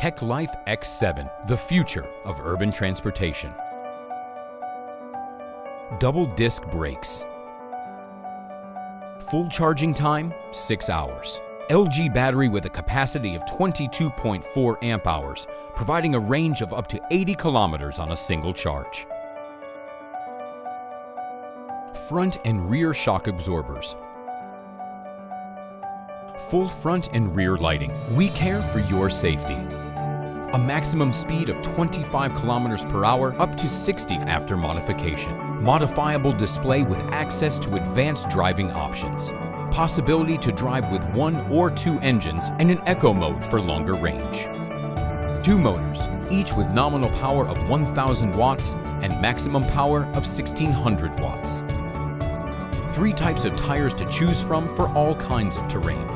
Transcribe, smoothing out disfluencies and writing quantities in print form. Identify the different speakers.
Speaker 1: Techlife X7, the future of urban transportation. Double disc brakes. Full charging time, 6 hours. LG battery with a capacity of 22.4 amp hours, providing a range of up to 80 kilometers on a single charge. Front and rear shock absorbers. Full front and rear lighting. We care for your safety. A maximum speed of 25 kilometers per hour up to 60 after modification. Modifiable display with access to advanced driving options. Possibility to drive with 1 or 2 engines and an eco mode for longer range. 2 motors, each with nominal power of 1000 watts and maximum power of 1600 watts. 3 types of tires to choose from for all kinds of terrain.